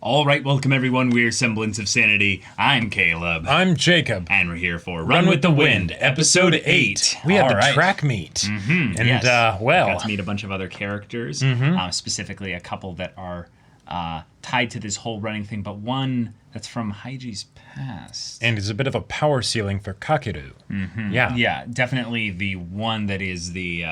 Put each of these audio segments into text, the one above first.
All right, welcome everyone. We're Semblance of Sanity. I'm Caleb. I'm Jacob. And we're here for Run with the Wind, Episode 8. We had the track meet. Mm-hmm, and, yes. well... Got to meet a bunch of other characters, specifically a couple that are tied to this whole running thing, but one that's from Haiji's past. And is a bit of a power ceiling for Kakeru. Mm-hmm. Yeah. Yeah, definitely the one that is the...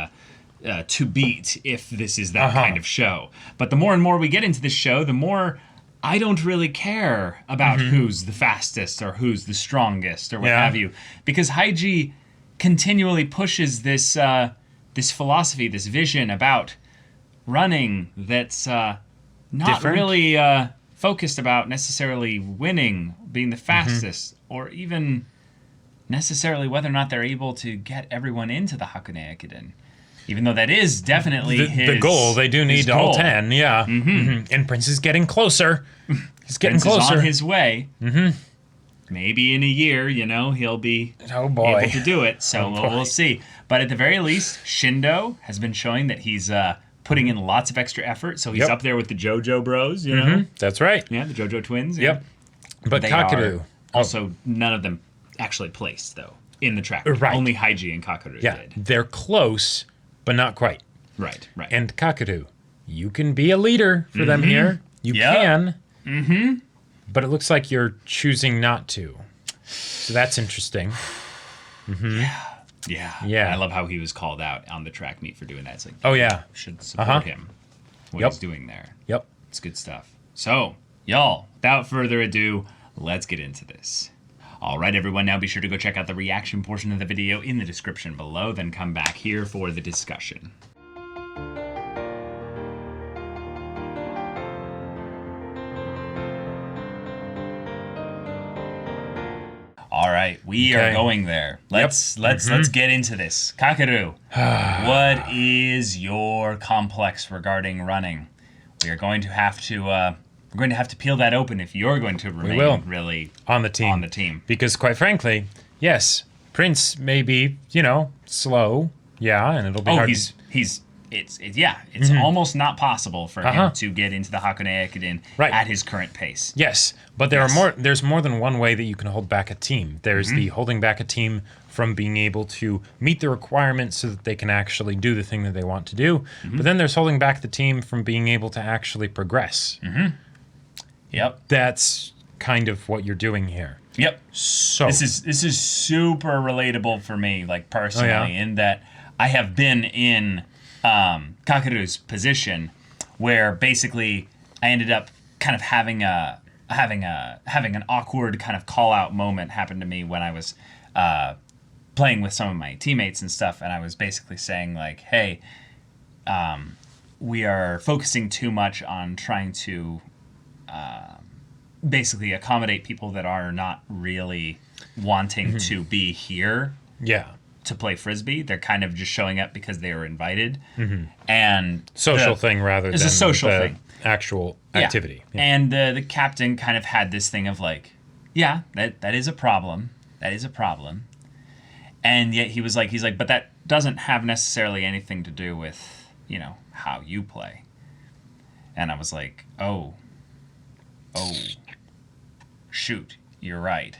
to beat if this is that kind of show. But the more and more we get into this show, the more I don't really care about who's the fastest or who's the strongest or what have you. Because Haiji continually pushes this this philosophy, this vision about running that's not really focused about necessarily winning, being the fastest, or even necessarily whether or not they're able to get everyone into the Hakone Ekiden. Even though that is definitely the goal. They do need all 10, yeah. And Prince is getting closer. He's getting Prince closer. Is on his way. Maybe in a year, he'll be able to do it. So we'll see. But at the very least, Shindo has been showing that he's putting in lots of extra effort. So he's up there with the JoJo bros, you know? That's right. Yeah, the JoJo twins. Yep. But Kakeru. Also, none of them actually placed, though, in the track. Right. Only Haiji and Kakeru did. They're close, but not quite. Right. And Kakeru, you can be a leader for them here. You can. But it looks like you're choosing not to. So that's interesting. Yeah. I love how he was called out on the track meet for doing that. It's like, should support him. What he's doing there. Yep. It's good stuff. So, y'all, without further ado, let's get into this. All right, everyone, now be sure to go check out the reaction portion of the video in the description below, then come back here for the discussion. All right, we are going there. Let's get into this. Kakeru, what is your complex regarding running? We are going to have to peel that open if you're going to remain really on the team. Because quite frankly, yes, Prince may be, slow, and it'll be hard. It's almost not possible for him to get into the Hakone Ekiden at his current pace. Yes, but there's more than one way that you can hold back a team. There's the holding back a team from being able to meet the requirements so that they can actually do the thing that they want to do. But then there's holding back the team from being able to actually progress. Yep. That's kind of what you're doing here. Yep. So this is super relatable for me, like personally, in that I have been in Kakeru's position where basically I ended up kind of having an awkward kind of call out moment happen to me when I was playing with some of my teammates and stuff, and I was basically saying like, hey, we are focusing too much on trying to basically accommodate people that are not really wanting to be here to play Frisbee. They're kind of just showing up because they were invited. And social thing rather than a social thing. Actual activity. Yeah. And the captain kind of had this thing of like, that is a problem. That is a problem. And yet he's like, but that doesn't have necessarily anything to do with, how you play. And I was like, oh, shoot, you're right.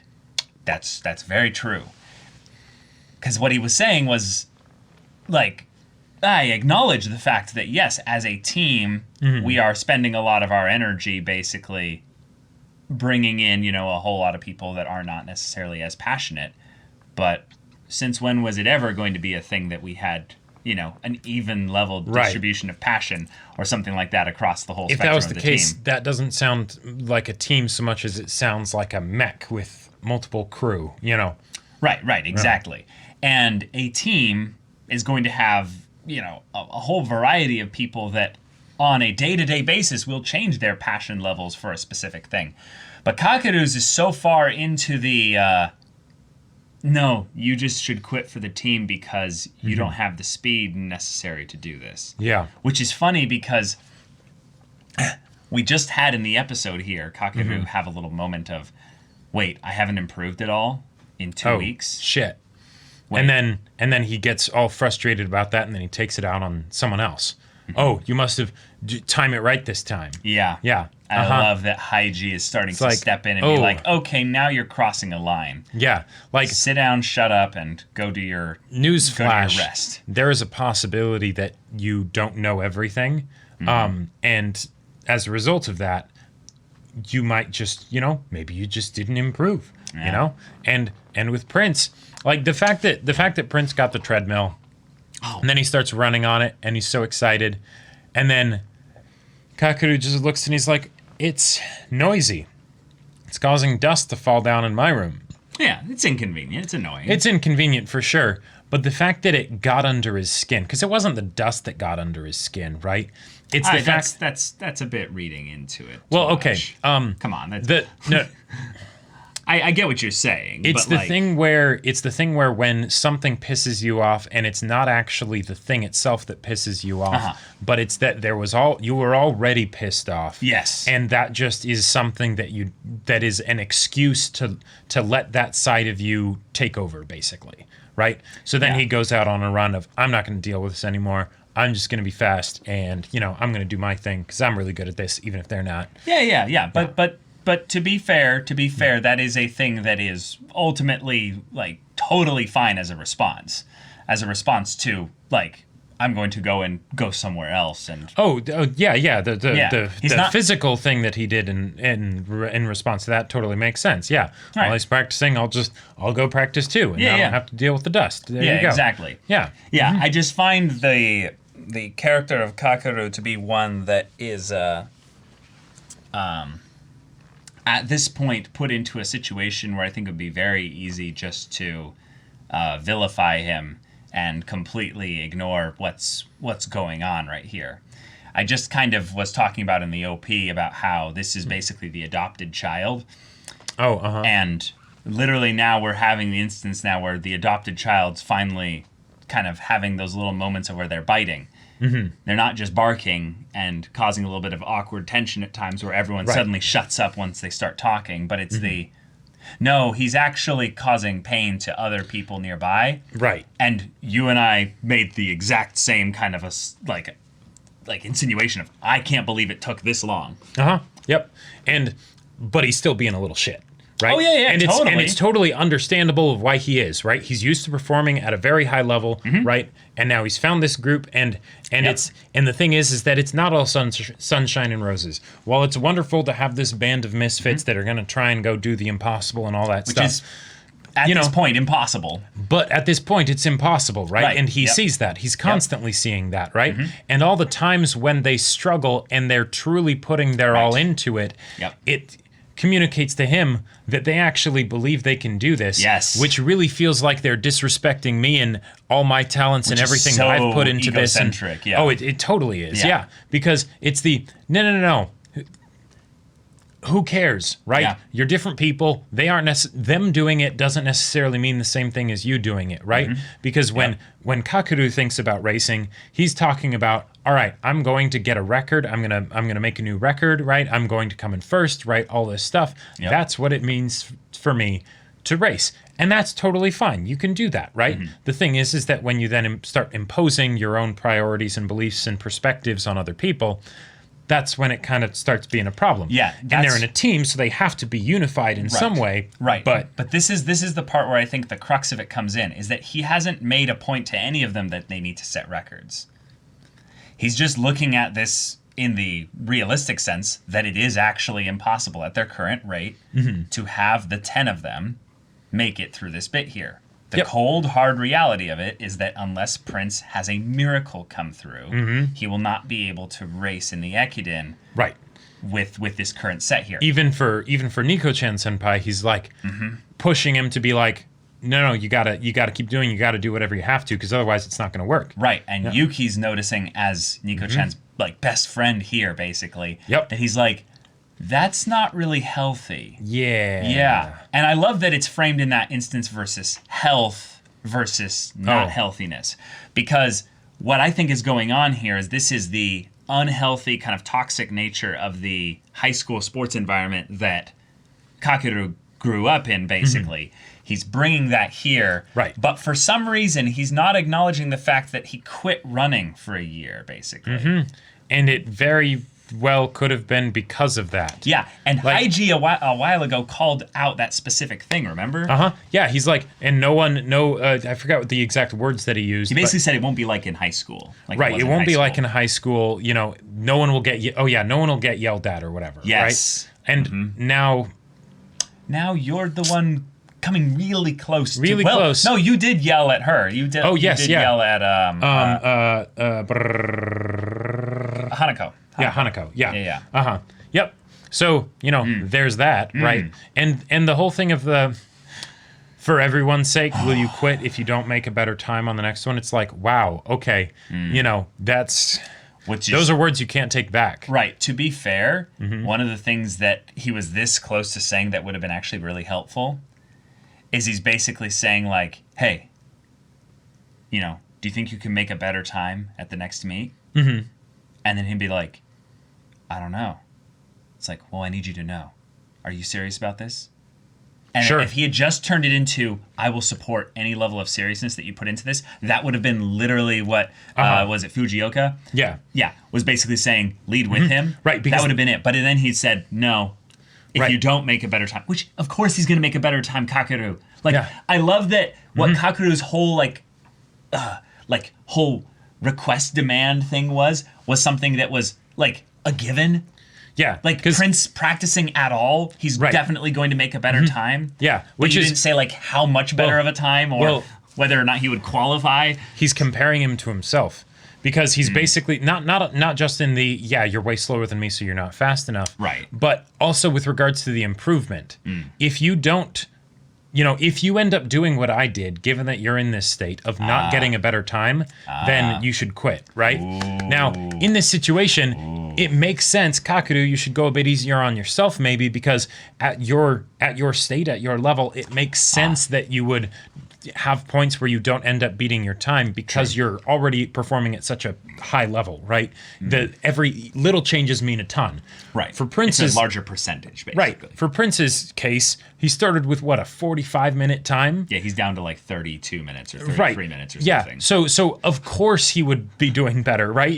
That's very true. Because what he was saying was, like, I acknowledge the fact that, yes, as a team, we are spending a lot of our energy basically bringing in, a whole lot of people that are not necessarily as passionate. But since when was it ever going to be a thing that we had, an even level distribution of passion or something like that across the whole spectrum of the team? If that was the case, that doesn't sound like a team so much as it sounds like a mech with multiple crew, Right, exactly. And a team is going to have, a whole variety of people that on a day-to-day basis will change their passion levels for a specific thing. But Kakeru's is so far into the, no, you just should quit for the team because you don't have the speed necessary to do this. Yeah. Which is funny because we just had in the episode here, Kakeru have a little moment of, wait, I haven't improved at all in 2 weeks? Shit. And then he gets all frustrated about that, and then he takes it out on someone else. Oh, you must have time it right this time. Yeah. Yeah. I love that Haiji is starting to step in and be like, okay, now you're crossing a line. Yeah. Like, sit down, shut up, and go do your newsflash. Rest. There is a possibility that you don't know everything. And as a result of that, you might just, maybe you just didn't improve, And with Prince, like the fact that Prince got the treadmill, and then he starts running on it, and he's so excited, and then Kakeru just looks and he's like, it's noisy. It's causing dust to fall down in my room. Yeah, it's inconvenient. It's annoying. It's inconvenient for sure. But the fact that it got under his skin, because it wasn't the dust that got under his skin, right? It's the fact that's a bit reading into it. Well, okay. Come on. I get what you're saying. It's the thing where when something pisses you off, and it's not actually the thing itself that pisses you off, but it's that you were already pissed off. Yes. And that just is something that is an excuse to let that side of you take over, basically. Right? So then he goes out on a run of, I'm not going to deal with this anymore. I'm just going to be fast, and I'm going to do my thing because I'm really good at this, even if they're not. Yeah. But to be fair, that is a thing that is ultimately totally fine as a response to I'm going to go somewhere else and the physical thing that he did in response to that totally makes sense. Yeah, right. While he's practicing, I'll go practice too, and I don't have to deal with the dust. There you go. Exactly. Yeah. I just find the character of Kakeru to be one that is at this point put into a situation where I think it would be very easy just to vilify him and completely ignore what's going on right here. I just kind of was talking about in the OP about how this is basically the adopted child. And literally now we're having the instance now where the adopted child's finally kind of having those little moments of where they're biting. They're not just barking and causing a little bit of awkward tension at times where everyone suddenly shuts up once they start talking, but it's no, he's actually causing pain to other people nearby. Right. And you and I made the exact same kind of insinuation of, I can't believe it took this long. Yep. But he's still being a little shit. Right? Oh, yeah, totally. And it's totally understandable of why he is, right? He's used to performing at a very high level, right? And now he's found this group, and the thing is that it's not all sunshine and roses. While it's wonderful to have this band of misfits that are going to try and go do the impossible and all that stuff. Which is, at this point, impossible. But at this point, it's impossible, right? And he sees that. He's constantly seeing that, right? And all the times when they struggle and they're truly putting their all into it, it communicates to him that they actually believe they can do this. Yes. Which really feels like they're disrespecting me and all my talents and everything that I've put into this. Oh, it totally is. Yeah. Because it's the no. Who cares, right? Yeah. You're different people. They aren't them doing it doesn't necessarily mean the same thing as you doing it, right? Because when Kakeru thinks about racing, he's talking about, all right, I'm going to get a record. I'm gonna make a new record, right? I'm going to come in first, right? All this stuff. That's what it means for me to race. And that's totally fine. You can do that, right? The thing is that when you then start imposing your own priorities and beliefs and perspectives on other people, that's when it kind of starts being a problem. Yeah, and they're in a team, so they have to be unified in some way. Right. But this is the part where I think the crux of it comes in, is that he hasn't made a point to any of them that they need to set records. He's just looking at this in the realistic sense that it is actually impossible at their current rate to have the 10 of them make it through this bit here. The cold, hard reality of it is that unless Prince has a miracle come through, he will not be able to race in the Ekiden with this current set here. Even for Nico-chan senpai, he's like pushing him to be like, no, you gotta keep doing, you gotta do whatever you have to, because otherwise it's not gonna work. Right, and Yuki's noticing as Nico-chan's best friend here, basically, that he's like, that's not really healthy. Yeah. And I love that it's framed in that instance versus health versus not healthiness. Because what I think is going on here is this is the unhealthy kind of toxic nature of the high school sports environment that Kakeru grew up in, basically. He's bringing that here. Right. But for some reason, he's not acknowledging the fact that he quit running for a year, basically. And it very well could have been because of that. Yeah, and Haiji a while ago called out that specific thing, remember? Yeah, he's like, and I forgot what the exact words that he used. He basically said it won't be like in high school. Like right, it in won't high be school. like in high school, no one will get, no one will get yelled at or whatever, Yes. right? And now you're the one coming really close. Really close. No, you did yell at her. You did. Oh, yes, you did yeah. yell at Hanako. Yeah, Hanako. Yeah. Yeah. Yep. So, there's that, right? And the whole thing of for everyone's sake, will you quit if you don't make a better time on the next one? It's like, wow, okay. Those are words you can't take back. Right. To be fair, one of the things that he was this close to saying that would have been actually really helpful is he's basically saying, like, hey, do you think you can make a better time at the next meet? And then he'd be like, I don't know. It's like, well, I need you to know. Are you serious about this? And sure. If he had just turned it into, I will support any level of seriousness that you put into this, that would have been literally what, was it Fujioka? Yeah. Yeah, was basically saying, lead with him. Right. That would have been it. But then he said, no, if you don't make a better time, which, of course, he's going to make a better time, Kakeru. Like, I love that what Kakeru's whole, whole request demand thing was something that was, like, a given. Yeah. Like, Prince practicing at all, he's definitely going to make a better time. Yeah. Which didn't say, like, how much better of a time or whether or not he would qualify. He's comparing him to himself. Because he's basically not just in the you're way slower than me, so you're not fast enough. Right. But also with regards to the improvement. If you don't, if you end up doing what I did, given that you're in this state of not getting a better time, then you should quit, right? Ooh. Now, in this situation, it makes sense, Kakeru, you should go a bit easier on yourself maybe, because at your state, at your level, it makes sense that you would have points where you don't end up beating your time because you're already performing at such a high level, right? Every little changes mean a ton. Right. For Prince's it's a larger percentage, basically. Right. For Prince's case, he started with a 45-minute time. Yeah, he's down to like 32 minutes or 33 minutes or something. So of course he would be doing better, right?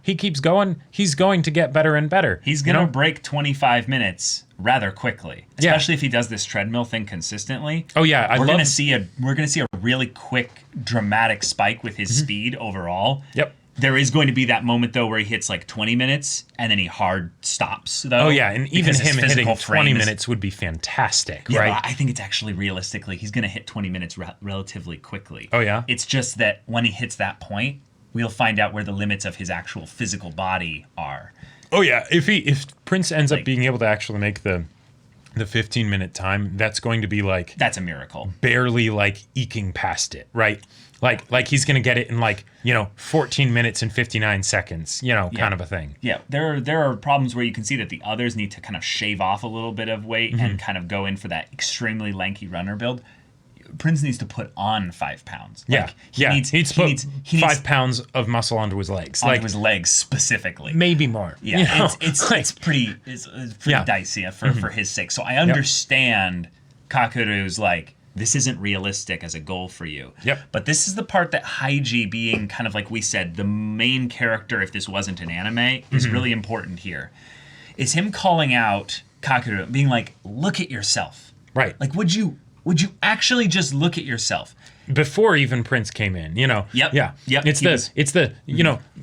He keeps going, he's going to get better and better. He's going to break 25 minutes rather quickly, especially if he does this treadmill thing consistently. Oh yeah, we're going to see a really quick, dramatic spike with his speed overall. Yep. There is going to be that moment though where he hits like 20 minutes and then he hard stops though. Oh yeah, and even him hitting 20 minutes minutes would be fantastic, yeah, right? I think it's actually realistically he's going to hit 20 minutes relatively quickly. Oh yeah. It's just that when he hits that point, we'll find out where the limits of his actual physical body are. Oh yeah, if Prince ends up being able to actually make the 15-minute time, that's going to be like that's a miracle. Barely like eking past it, right? Like he's gonna get it in 14 minutes and 59 seconds, kind of a thing. Yeah, there are problems where you can see that the others need to kind of shave off a little bit of weight and kind of go in for that extremely lanky runner build. Prince needs to put on 5 pounds. He needs to put 5 pounds of muscle onto his legs. Onto his legs specifically. Maybe more. Yeah, it's pretty dicey for his sake. So I understand Kakeru's this isn't realistic as a goal for you. Yep. But this is the part that Haiji being kind of like we said, the main character if this wasn't an anime, is really important here. Is him calling out Kakeru, being like, look at yourself. Right. Like, would you actually just look at yourself? Before even Prince came in, Yep. Yeah. Yep. It's the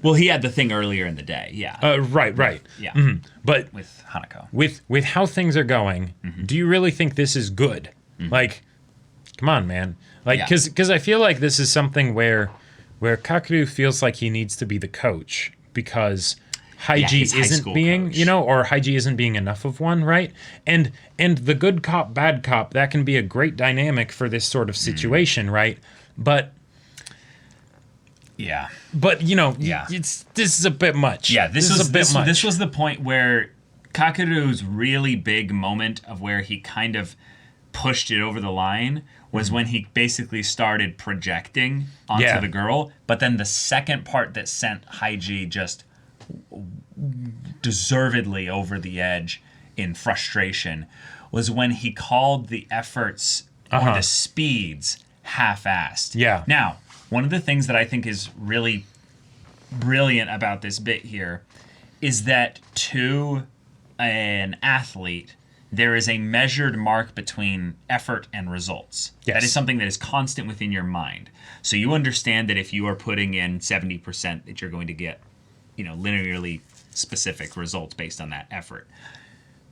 Well, he had the thing earlier in the day, yeah. Right. Yeah. But with Hanako. With how things are going, do you really think this is good? Come on, man. Because I feel like this is something where Kakeru feels like he needs to be the coach because Haiji isn't being, coach. Or Haiji isn't being enough of one, right? And the good cop, bad cop, that can be a great dynamic for this sort of situation, right? But this is a bit much. Yeah, this was the point where Kakeru's really big moment of where he kind of pushed it over the line was when he basically started projecting onto the girl. But then the second part that sent Haiji just deservedly over the edge in frustration was when he called the efforts or the speeds half-assed. Yeah. Now, one of the things that I think is really brilliant about this bit here is that to an athlete, there is a measured mark between effort and results. Yes. That is something that is constant within your mind. So you understand that if you are putting in 70%, that you're going to get, linearly specific results based on that effort.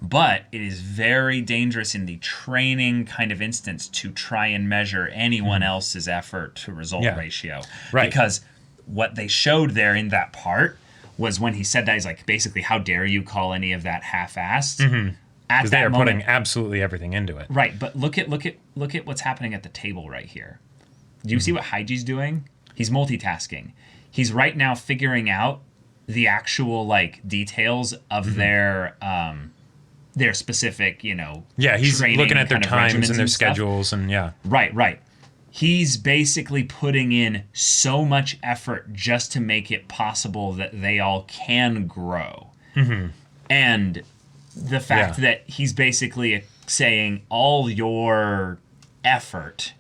But it is very dangerous in the training kind of instance to try and measure anyone else's effort to result ratio. Right. Because what they showed there in that part was when he said that, he's like, basically, how dare you call any of that half-assed? Because they are putting absolutely everything into it. Right, but look at what's happening at the table right here. Do you see what Haiji's doing? He's multitasking. He's right now figuring out the actual details of their specific, he's looking at their times and their schedules and Right. He's basically putting in so much effort just to make it possible that they all can grow. And the fact that he's basically saying all your effort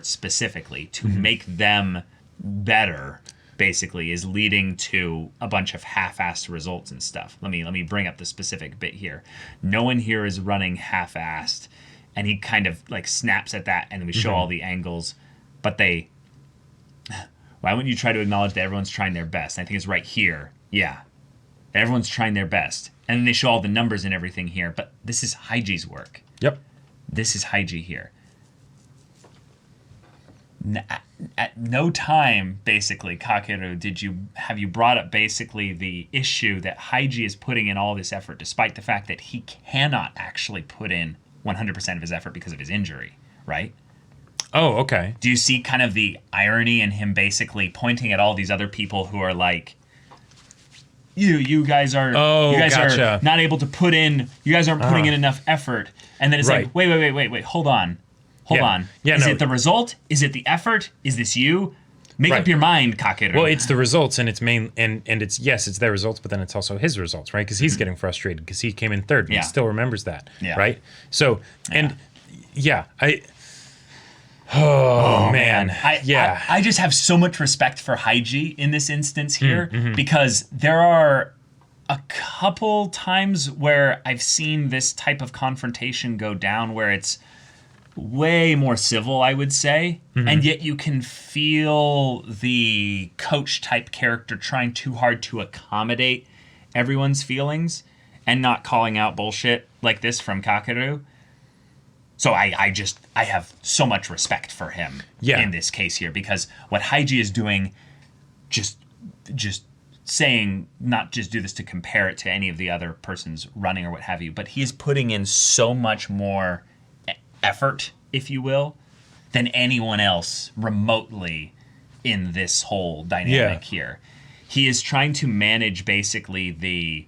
specifically to make them better basically is leading to a bunch of half-assed results and stuff. Let me bring up the specific bit here. No one here is running half-assed, and he kind of snaps at that, and then we show all the angles, but why wouldn't you try to acknowledge that everyone's trying their best? I think it's right here. Yeah. Everyone's trying their best. And then they show all the numbers and everything here, but this is Haiji's work. Yep. This is Haiji here. At no time, basically, Kakeru, have you brought up basically the issue that Haiji is putting in all this effort, despite the fact that he cannot actually put in 100% of his effort because of his injury, right? Oh, okay. Do you see kind of the irony in him basically pointing at all these other people who are like, you guys are are not able to put in, you guys aren't putting in enough effort, and then it's like, wait, hold on. Yeah, is it the result? Is it the effort? Is this you? Make up your mind, Kakeru. Well, it's the results, and it's it's their results, but then it's also his results, right? Because he's getting frustrated because he came in third, and he still remembers that, right? So, Oh man. I just have so much respect for Haiji in this instance here because there are a couple times where I've seen this type of confrontation go down where it's way more civil, I would say, and yet you can feel the coach type character trying too hard to accommodate everyone's feelings and not calling out bullshit like this from Kakeru. So I have so much respect for him in this case here, because what Haiji is doing, just saying, not just do this to compare it to any of the other persons running or what have you, but he is putting in so much more effort, if you will, than anyone else remotely in this whole dynamic here. He is trying to manage basically the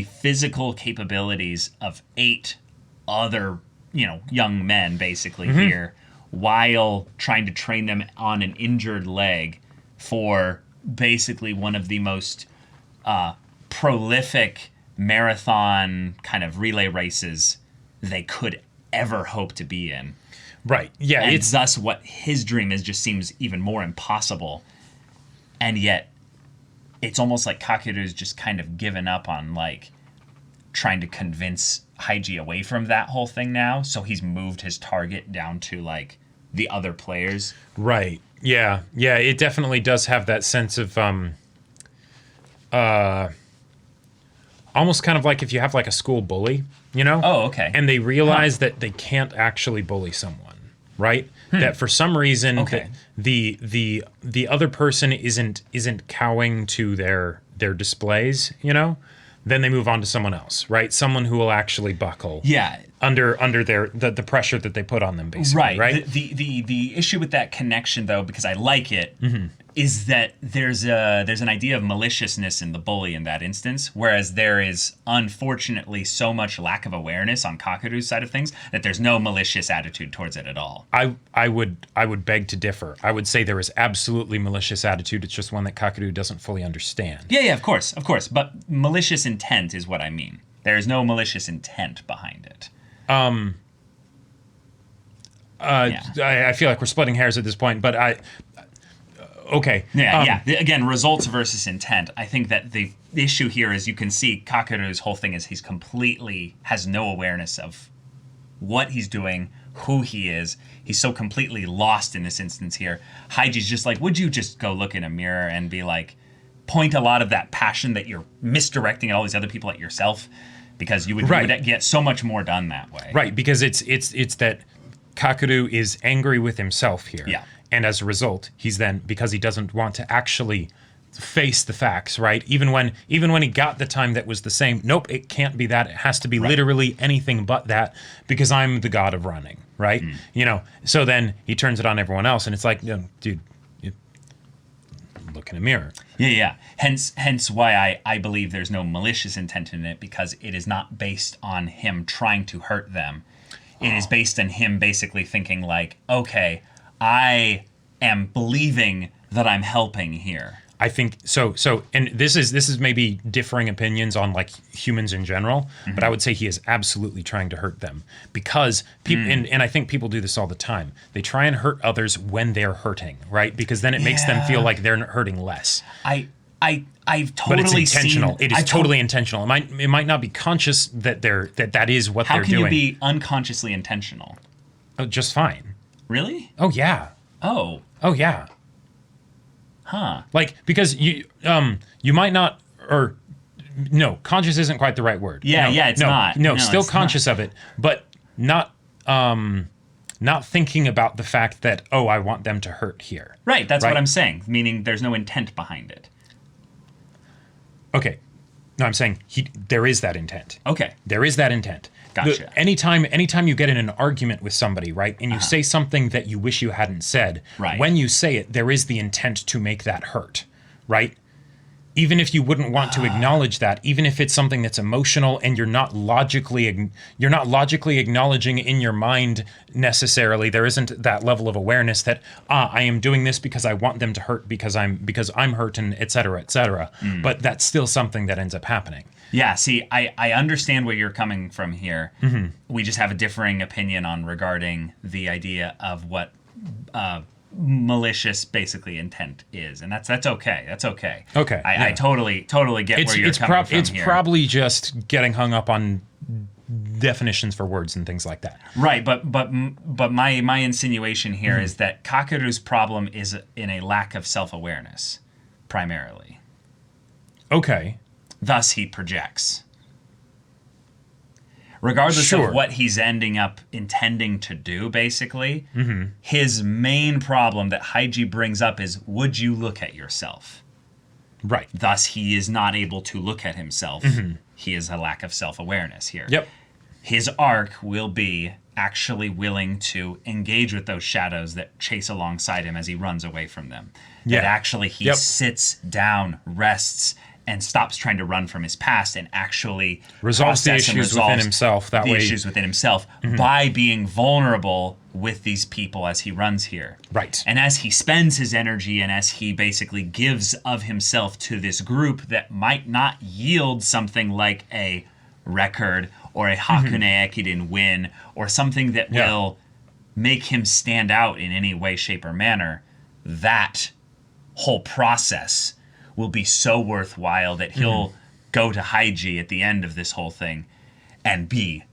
physical capabilities of 8 other young men basically here, while trying to train them on an injured leg for basically one of the most prolific marathon kind of relay races they could ever hope to be in. Right. Yeah. And it's thus what his dream is just seems even more impossible. And yet it's almost like Kakeru's just kind of given up on trying to convince Haiji away from that whole thing now, so he's moved his target down to the other players. Right. Yeah. It definitely does have that sense of almost kind of like if you have a school bully, Oh, okay. and they realize that they can't actually bully someone, right? That for some reason the other person isn't cowing to their displays, then they move on to someone else, right? Someone who will actually buckle. Yeah. Under the pressure that they put on them, basically, right? The issue with that connection, though, because I like it, is that there's an idea of maliciousness in the bully in that instance, whereas there is unfortunately so much lack of awareness on Kakeru's side of things that there's no malicious attitude towards it at all. I would beg to differ. I would say there is absolutely malicious attitude. It's just one that Kakeru doesn't fully understand. Yeah, of course. But malicious intent is what I mean. There's no malicious intent behind it. I feel like we're splitting hairs at this point, but okay. Yeah. Again, results versus intent. I think that the issue here is you can see Kakeru's whole thing is he's completely has no awareness of what he's doing, who he is. He's so completely lost in this instance here. Haiji's just like, would you just go look in a mirror and be like, point a lot of that passion that you're misdirecting at all these other people at yourself, because you would get so much more done that way. Right, because it's that Kakeru is angry with himself here. Yeah. And as a result, he's then, because he doesn't want to actually face the facts, right? Even when he got the time that was the same, nope, it can't be that. It has to be literally anything but that, because I'm the god of running, right? So then he turns it on everyone else, and it's like, dude, look in a mirror. Yeah. Hence why I believe there's no malicious intent in it, because it is not based on him trying to hurt them. It is based on him basically thinking like, okay, I am believing that I'm helping here. I think so, and this is maybe differing opinions on like humans in general, but I would say he is absolutely trying to hurt them, because people, and I think people do this all the time. They try and hurt others when they're hurting, right? Because then it makes them feel like they're hurting less. I've totally but it's intentional. Seen, it is totally intentional. It might not be conscious that that is what they're doing. How can you be unconsciously intentional? Oh, just fine. Really? Oh yeah. Oh yeah. Huh. Like, because you might not, or no, conscious isn't quite the right word. It's not. No, still conscious of it, but not thinking about the fact that, I want them to hurt here. Right, that's what I'm saying, meaning there's no intent behind it. Okay. No, I'm saying there is that intent. Okay. There is that intent. Gotcha. Anytime you get in an argument with somebody, right, and you say something that you wish you hadn't said, when you say it, there is the intent to make that hurt, right? Even if you wouldn't want to acknowledge that, even if it's something that's emotional and you're not logically acknowledging in your mind necessarily, there isn't that level of awareness that I am doing this because I want them to hurt because I'm hurt, and et cetera, et cetera. But that's still something that ends up happening. Yeah, see, I understand where you're coming from here. We just have a differing opinion regarding the idea of what malicious basically intent is, and that's okay. That's okay. Okay. I totally get where you're coming from here. It's probably just getting hung up on definitions for words and things like that. Right, but my insinuation here is that Kakeru's problem is in a lack of self-awareness, primarily. Okay. Thus, he projects. Regardless of what he's ending up intending to do, basically, his main problem that Haiji brings up is, would you look at yourself? Right. Thus, he is not able to look at himself. He has a lack of self-awareness here. Yep. His arc will be actually willing to engage with those shadows that chase alongside him as he runs away from them. That actually he sits down, rests, and stops trying to run from his past and actually resolves the issues within himself. By being vulnerable with these people as he runs here. Right. And as he spends his energy and as he basically gives of himself to this group that might not yield something like a record or a Hakune Ekiden win or something that will make him stand out in any way, shape, or manner, that whole process will be so worthwhile that he'll go to Haiji at the end of this whole thing and be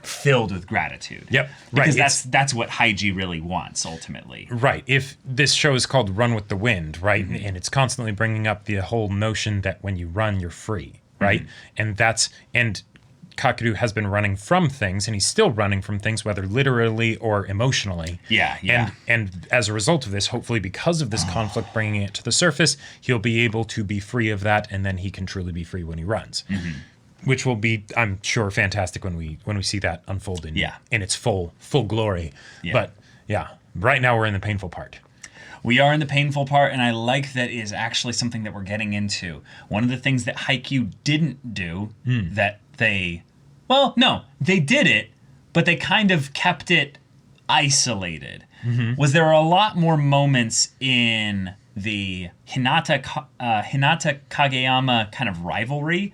filled with gratitude. Yep. Because that's what Haiji really wants, ultimately. Right. If this show is called Run with the Wind, right, and it's constantly bringing up the whole notion that when you run, you're free, right? And Kakeru has been running from things, and he's still running from things, whether literally or emotionally. Yeah. And as a result of this, hopefully because of this conflict bringing it to the surface, he'll be able to be free of that, and then he can truly be free when he runs. Which will be, I'm sure, fantastic when we see that unfold in its full glory. But right now we're in the painful part. We are in the painful part, and I like that is actually something that we're getting into. One of the things that Haikyuu didn't do that they did it, but they kind of kept it isolated. Was there were a lot more moments in the Hinata Kageyama kind of rivalry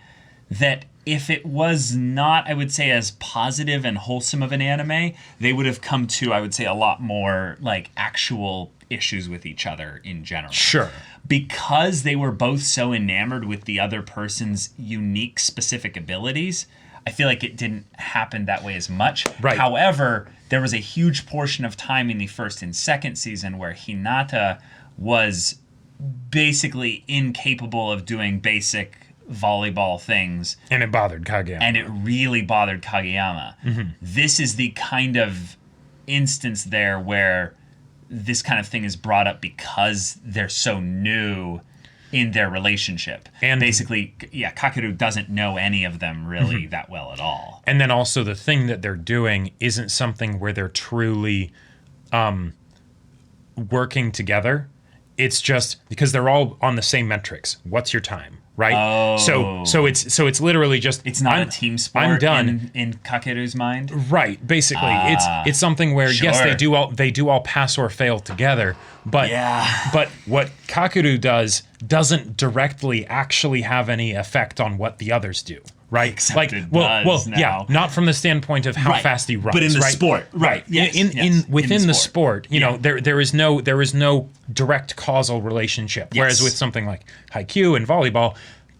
that if it was not, I would say, as positive and wholesome of an anime, they would have come to, I would say, a lot more like actual issues with each other in general. Sure. Because they were both so enamored with the other person's unique, specific abilities, I feel like it didn't happen that way as much. Right. However, there was a huge portion of time in the first and second season where Hinata was basically incapable of doing basic volleyball things. And it bothered Kageyama. And it really bothered Kageyama. This is the kind of instance there where this kind of thing is brought up because they're so new in their relationship. And basically, Kakeru doesn't know any of them really that well at all. And then also the thing that they're doing isn't something where they're truly working together. It's just because they're all on the same metrics. What's your time? Right. Oh. So it's literally just it's not a team sport. I'm done in Kakeru's mind. Right. Basically, it's something where yes, they do all pass or fail together, but what Kakeru doesn't directly actually have any effect on what the others do. Right. Except it does now. Yeah, not from the standpoint of how fast he runs, but in the right? sport, right? Yes, within the sport, you know, there is no direct causal relationship. Whereas with something like Haikyuu and volleyball,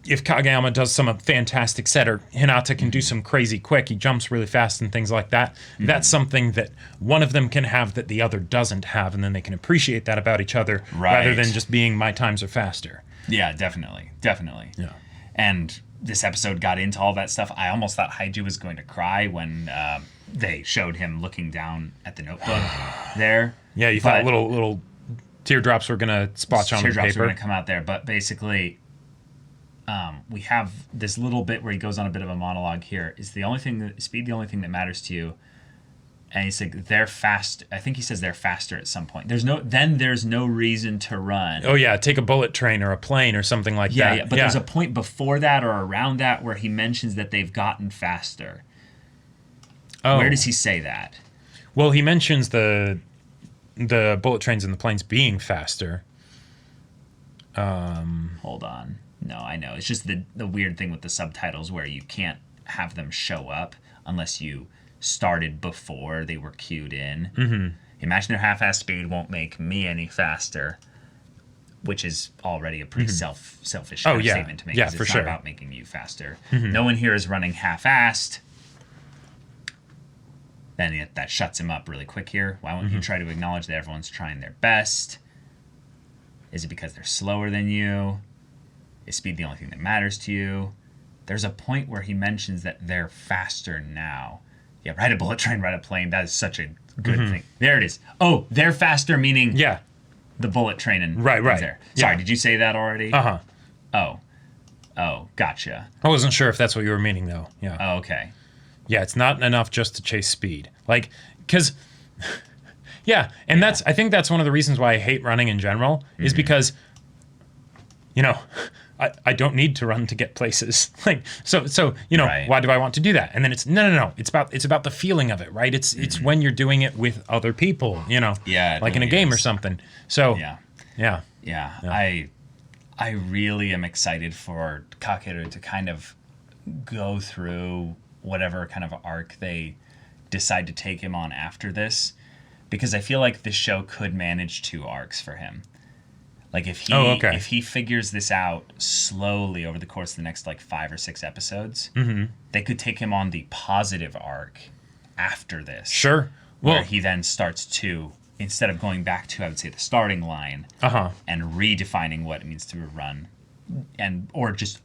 if Kageyama does some fantastic set or Hinata can do some crazy quick, he jumps really fast and things like that. That's something that one of them can have that the other doesn't have, and then they can appreciate that about each other rather than just being my times are faster. Yeah, definitely. Yeah, and this episode got into all that stuff. I almost thought Haiji was going to cry when they showed him looking down at the notebook there. Yeah, you thought little teardrops were going to splotch on the paper. Teardrops were going to come out there. But basically, we have this little bit where he goes on a bit of a monologue here. Is the only thing that matters to you? And he's like, they're fast. I think he says they're faster at some point. There's no reason to run. Oh yeah, take a bullet train or a plane or something like that. Yeah, but there's a point before that or around that where he mentions that they've gotten faster. Oh. Where does he say that? Well, he mentions the bullet trains and the planes being faster. Hold on. No, I know. It's just the weird thing with the subtitles where you can't have them show up unless you started before they were queued in. Imagine their half-assed speed won't make me any faster, which is already a pretty selfish kind of statement to make. Yeah, it's for not sure. about making you faster. No one here is running half-assed. Then that shuts him up really quick here. Why won't you try to acknowledge that everyone's trying their best? Is it because they're slower than you? Is speed the only thing that matters to you? There's a point where he mentions that they're faster now. Yeah, ride a bullet train, ride a plane. That is such a good thing. There it is. Oh, they're faster, meaning the bullet train and right there. Sorry, did you say that already? Oh, gotcha. I wasn't sure if that's what you were meaning though. Yeah. Oh, okay. Yeah, it's not enough just to chase speed. Like, because, I think that's one of the reasons why I hate running in general is because, you know, I don't need to run to get places. Like, so you know, why do I want to do that? And then it's no. It's about the feeling of it, right? It's when you're doing it with other people, you know, like in a game or something. So yeah. I really am excited for Kakeru to kind of go through whatever kind of arc they decide to take him on after this, because I feel like this show could manage 2 arcs for him. Like if he figures this out slowly over the course of the next like 5 or 6 episodes, they could take him on the positive arc after this. Sure. Where he then starts to, instead of going back to, I would say, the starting line and redefining what it means to run, or just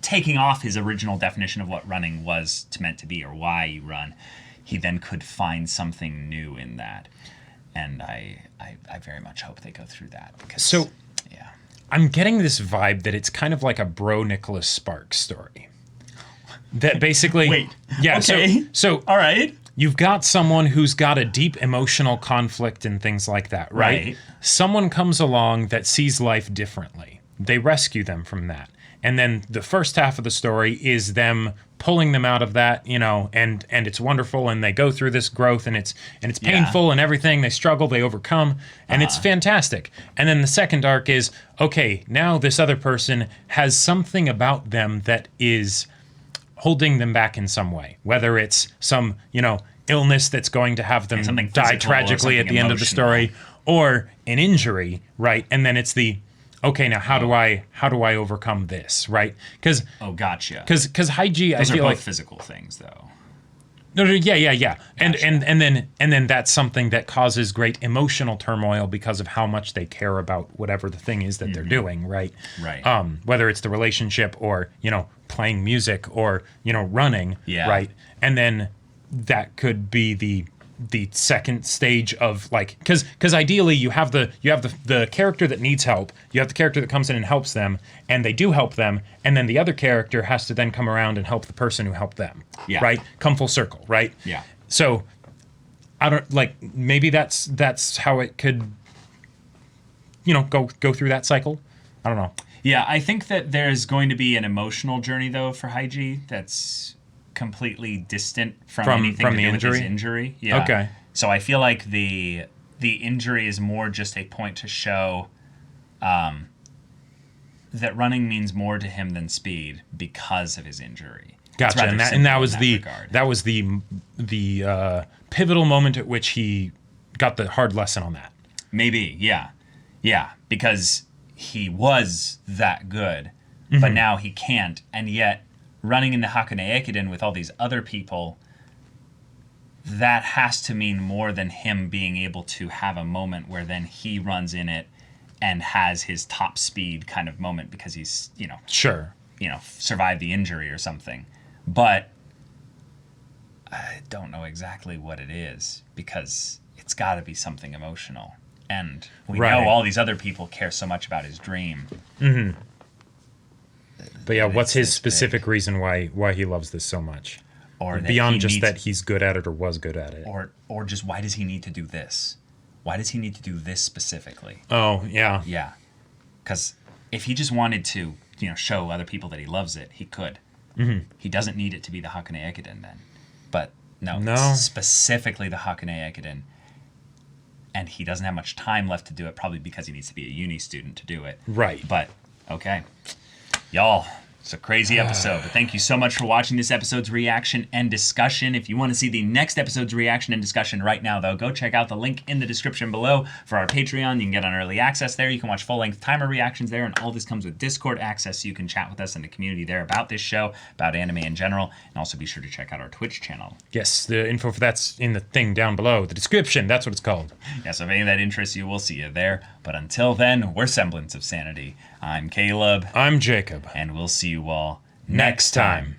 taking off his original definition of what running was meant to be or why you run, he then could find something new in that. And I very much hope they go through that. Because, I'm getting this vibe that it's kind of like a bro Nicholas Sparks story. That basically... Wait. Yeah, okay. So all right. You've got someone who's got a deep emotional conflict and things like that, right? Someone comes along that sees life differently. They rescue them from that. And then the first half of the story is them pulling them out of that, you know, and it's wonderful, and they go through this growth, and it's painful and everything. They struggle, they overcome, and it's fantastic. And then the second arc is, okay, now this other person has something about them that is holding them back in some way, whether it's some, illness that's going to have them something die physical or tragically at the end of the emotional. story, or an injury, right? And then it's the, okay, now how do I overcome this, right? Because gotcha. Because Haiji, I Those are feel both like physical things, though. no, yeah. Gotcha. And then that's something that causes great emotional turmoil because of how much they care about whatever the thing is that they're doing, right? Right. Whether it's the relationship or, playing music or, running, Yeah. right? And then that could be the second stage of like, because ideally you have the character that needs help, you have the character that comes in and helps them, and they do help them, and then the other character has to then come around and help the person who helped them, right? Come full circle, right? Yeah. So I don't like, maybe that's how it could, go through that cycle. I don't know. Yeah, I think that there's going to be an emotional journey though for Haiji that's completely distant from anything to the do injury? with his injury. Yeah. Okay. So I feel like the injury is more just a point to show that running means more to him than speed because of his injury. Gotcha. And that was the pivotal moment at which he got the hard lesson on that. Maybe, yeah. Yeah, because he was that good, but now he can't, and yet running into Hakone Ekiden with all these other people, that has to mean more than him being able to have a moment where then he runs in it and has his top speed kind of moment because he's, Sure. survived the injury or something. But I don't know exactly what it is because it's got to be something emotional. And we know all these other people care so much about his dream. Mm-hmm. But yeah, what's his it's specific reason why he loves this so much? Or that beyond he just needs, that he's good at it or was good at it. Or just why does he need to do this? Why does he need to do this specifically? Oh, yeah. Yeah. Because if he just wanted to, show other people that he loves it, he could. Mm-hmm. He doesn't need it to be the Hakone Ekiden then. But no. It's specifically the Hakone Ekiden. And he doesn't have much time left to do it, probably because he needs to be a uni student to do it. Right. But, okay. Y'all, it's a crazy episode. But thank you so much for watching this episode's reaction and discussion. If you want to see the next episode's reaction and discussion right now, though, go check out the link in the description below for our Patreon. You can get on early access there. You can watch full-length timer reactions there, and all this comes with Discord access, so you can chat with us in the community there about this show, about anime in general, and also be sure to check out our Twitch channel. Yes, the info for that's in the thing down below, the description. That's what it's called. Yeah, so if any of that interests you, we'll see you there. But until then, we're Semblance of Sanity. I'm Caleb. I'm Jacob. And we'll see you all next time.